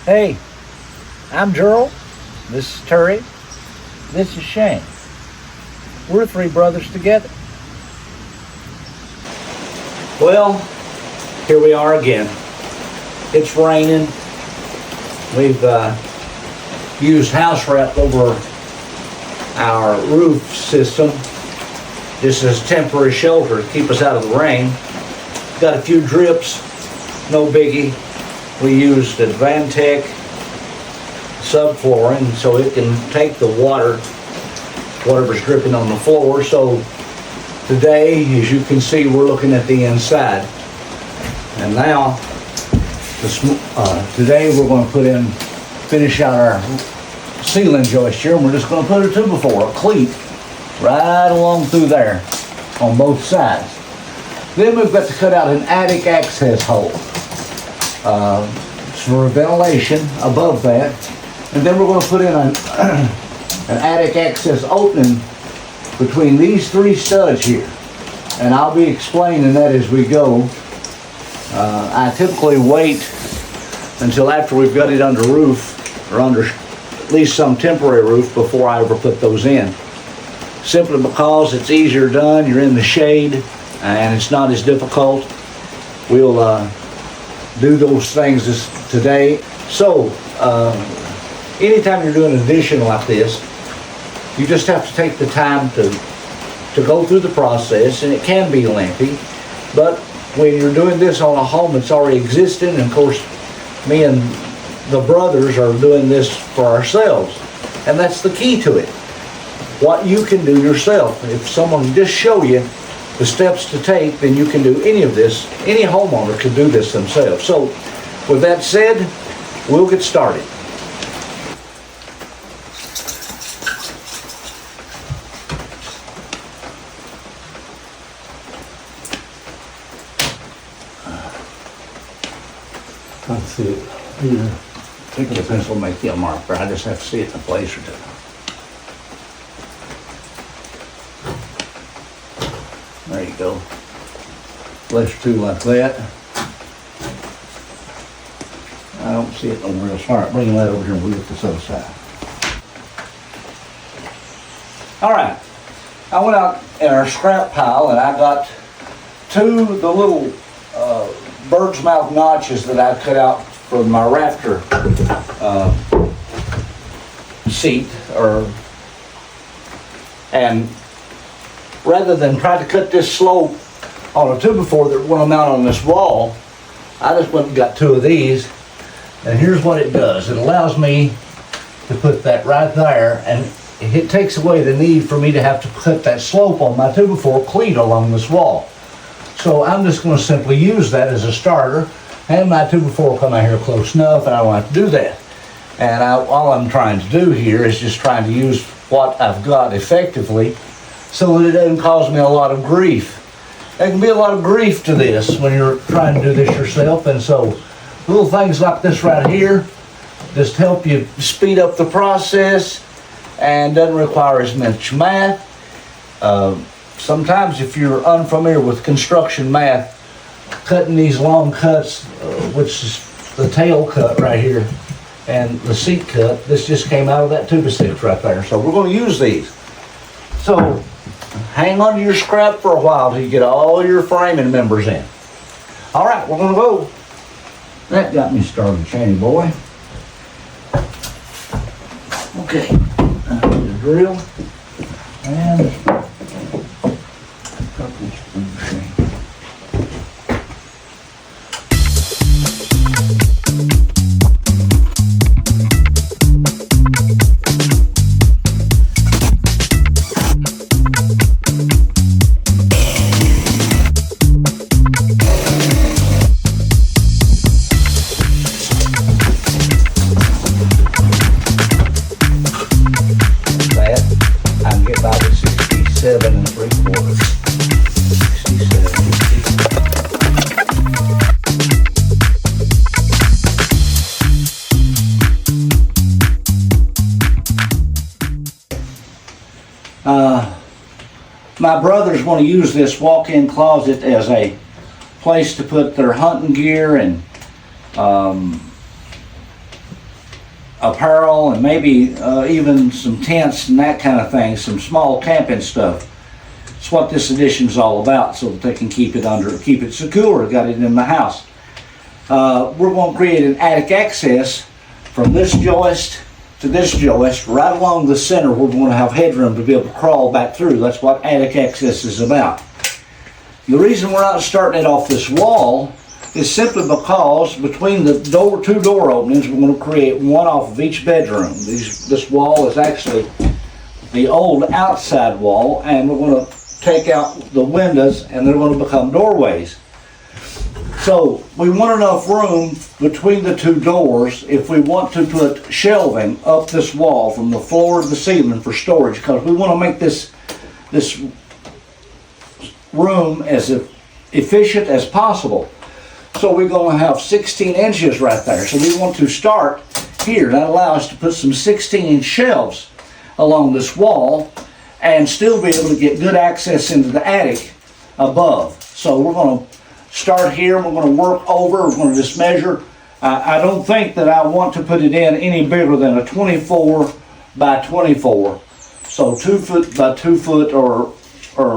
Hey, I'm Gerald. This is Terry. This is Shane. We're three brothers together. Well, here we are again. It's raining. We've used house wrap over our roof system. This is temporary shelter to keep us out of the rain. Got a few drips, no biggie. We used Advantech subflooring so it can take the water, whatever's dripping on the floor. So today, as you can see, we're looking at the inside. And now, today we're going to finish out our ceiling joist here, and we're just going to put a 2x4, a cleat, right along through there on both sides. Then we've got to cut out an attic access hole for ventilation above that. And then we're going to put in an attic access opening between these three studs here. And I'll be explaining that as we go. I typically wait until after we've got it under roof, or under at least some temporary roof, before I ever put those in. Simply because it's easier done, you're in the shade, and it's not as difficult. We'll do those things today. So, anytime you're doing an addition like this, you just have to take the time to go through the process, and it can be lengthy. But when you're doing this on a home that's already existing, and of course, me and the brothers are doing this for ourselves, and that's the key to it. What you can do yourself. If someone can just show you the steps to take, then you can do any of this. Any homeowner can do this themselves. So, with that said, we'll get started. Let's see it. Here. Take a pencil, make you a marker. I just have to see it in a place or two. There you go. Place two like that. I don't see it nowhere else. All right, bring that over here and we'll get this other side. All right. I went out in our scrap pile and I got the little bird's mouth notches that I cut out for my rafter seat, and rather than try to cut this slope on a 2x4 that we're going to mount on this wall, I just went and got two of these, and here's what it does. It allows me to put that right there, and it takes away the need for me to have to cut that slope on my 2x4 cleat along this wall. So I'm just going to simply use that as a starter, and my 2x4 will come out here close enough, and I don't have to do that. And all I'm trying to do here is just trying to use what I've got effectively so that it doesn't cause me a lot of grief. There can be a lot of grief to this when you're trying to do this yourself, and so little things like this right here just help you speed up the process and doesn't require as much math. Sometimes if you're unfamiliar with construction math, cutting these long cuts, which is the tail cut right here, and the seat cut, this just came out of that 2x6 right there. So we're going to use these. So hang on to your scrap for a while till you get all your framing members in. All right, we're going to go. That got me started, Shanny boy. Okay, the drill and a couple of spoons, Shane. My brothers want to use this walk-in closet as a place to put their hunting gear and apparel and maybe even some tents and that kind of thing, some small camping stuff. It's what this addition is all about, so that they can keep it secure, got it in the house. We're going to create an attic access from this joist to this joist. Right along the center, we're going to have headroom to be able to crawl back through. That's what attic access is about. The reason we're not starting it off this wall is simply because between the two door openings, we're going to create one off of each bedroom. This wall is actually the old outside wall, and we're going to take out the windows and they're going to become doorways. So we want enough room between the two doors if we want to put shelving up this wall from the floor to the ceiling for storage, because we want to make this room as efficient as possible. So we're going to have 16 inches right there. So we want to start here. That allows us to put some 16-inch shelves along this wall and still be able to get good access into the attic above. So we're going to start here, we're going to work over, we're going to just measure. I don't think that I want to put it in any bigger than a 24 by 24. So 2 foot by 2 foot or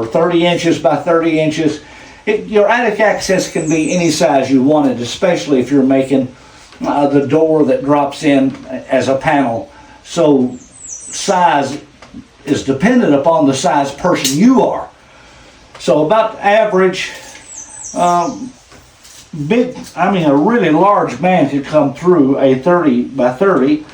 30 inches by 30 inches. Your attic access can be any size you want it, especially if you're making the door that drops in as a panel. So size is dependent upon the size person you are. So about average, a really large man could come through a 30 by 30,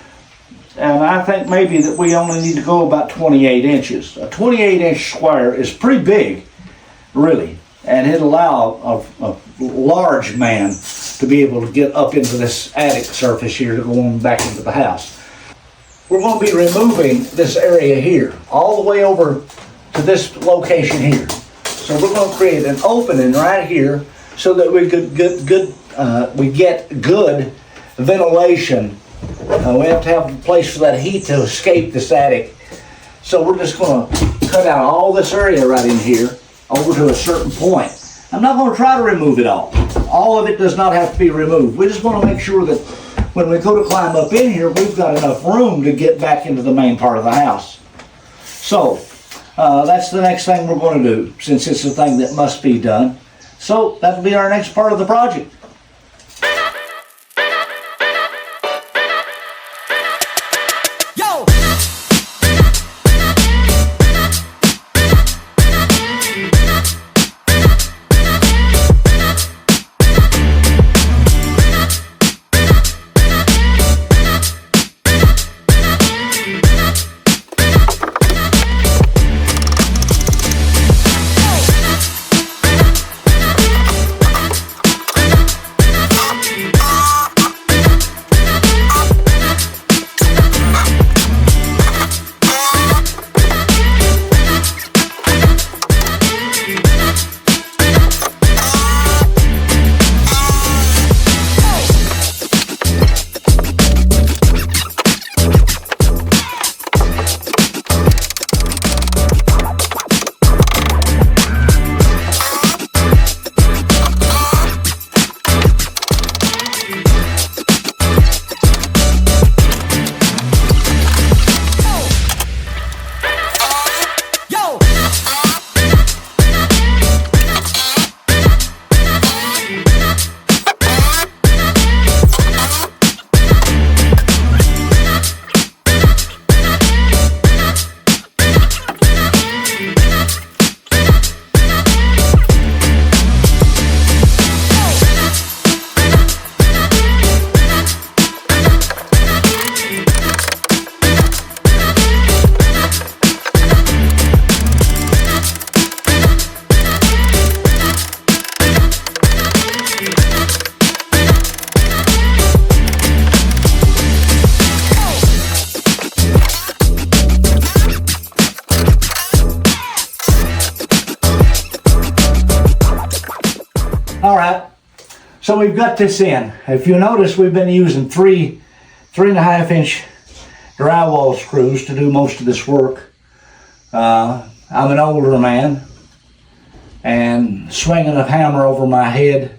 and I think maybe that we only need to go about 28 inches. A 28-inch square is pretty big, really, and it'll allow a large man to be able to get up into this attic surface here to go on back into the house. We're going to be removing this area here, all the way over to this location here. So we're going to create an opening right here so that we get good ventilation. We have to have a place for that heat to escape this attic. So we're just going to cut out all this area right in here over to a certain point. I'm not going to try to remove it all. All of it does not have to be removed. We just want to make sure that when we go to climb up in here, we've got enough room to get back into the main part of the house. So that's the next thing we're going to do, since it's a thing that must be done. So that'll be our next part of the project. All right, so we've got this in. If you notice, we've been using 3.5 inch drywall screws to do most of this work. I'm an older man, and swinging a hammer over my head,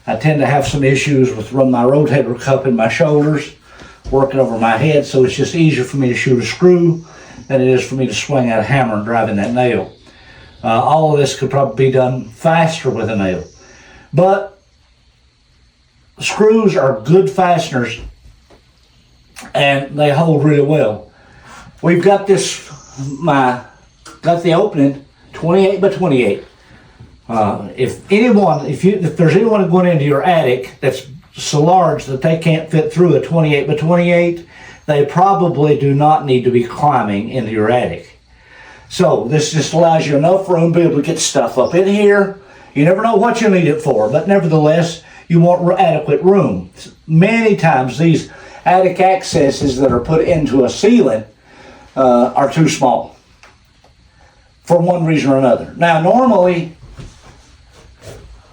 I tend to have some issues with my rotator cuff in my shoulders. working over my head, so it's just easier for me to shoot a screw than it is for me to swing that hammer and drive in that nail. All of this could probably be done faster with a nail. But screws are good fasteners and they hold really well. We've got this, got the opening 28 by 28. If there's anyone going into your attic that's so large that they can't fit through a 28 by 28, they probably do not need to be climbing into your attic. So this just allows you enough room to be able to get stuff up in here. You never know what you need it for, but nevertheless, you want adequate room. Many times these attic accesses that are put into a ceiling are too small for one reason or another. Now normally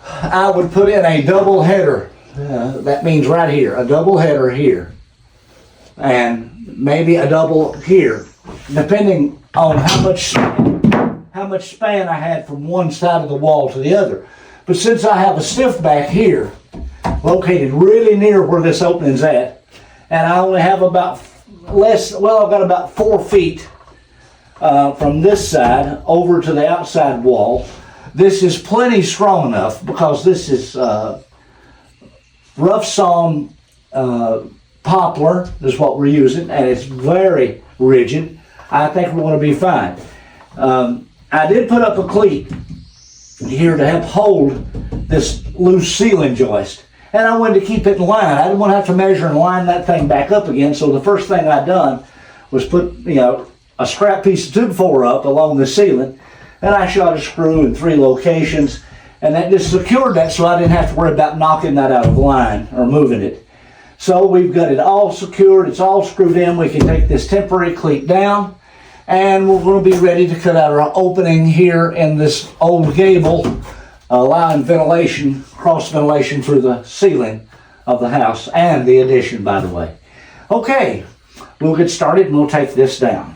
I would put in a double header. That means right here, a double header here, and maybe a double here, depending on how much span I had from one side of the wall to the other. But since I have a stiff back here, located really near where this opening's at, and I only have about I've got about 4 feet from this side over to the outside wall. This is plenty strong enough because this is rough sawn poplar is what we're using, and it's very rigid. I think we're going to be fine. I did put up a cleat here to help hold this loose ceiling joist, and I wanted to keep it in line. I didn't want to have to measure and line that thing back up again, so the first thing I done was put a scrap piece of 2x4 up along the ceiling, and I shot a screw in 3 locations, and that just secured that so I didn't have to worry about knocking that out of line or moving it. So we've got it all secured, it's all screwed in. We can take this temporary cleat down, and we're going to be ready to cut out our opening here in this old gable, allowing ventilation, cross ventilation through the ceiling of the house and the addition, by the way. Okay, we'll get started and we'll take this down.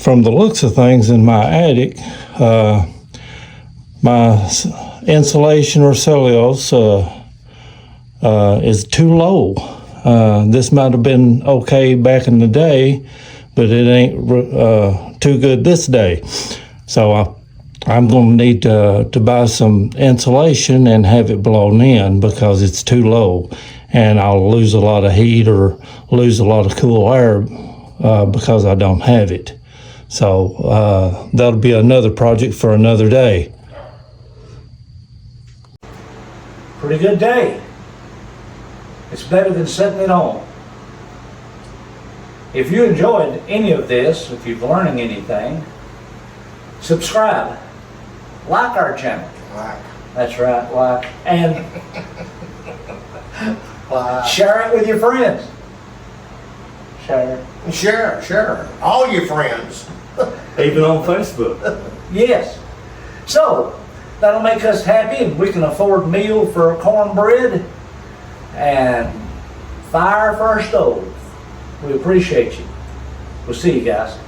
From the looks of things in my attic, my insulation or cellulose is too low. This might have been okay back in the day, but it ain't too good this day. So I'm going to need to buy some insulation and have it blown in because it's too low, and I'll lose a lot of heat or lose a lot of cool air because I don't have it. So that'll be another project for another day. Pretty good day. It's better than setting it on. If you enjoyed any of this, if you're learning anything, subscribe. Like our channel. Like. That's right, like. And Like. share it with your friends. Share. Share. All your friends. Even on Facebook. Yes. So, that'll make us happy and we can afford meal for cornbread and fire for our stove. We appreciate you. We'll see you guys.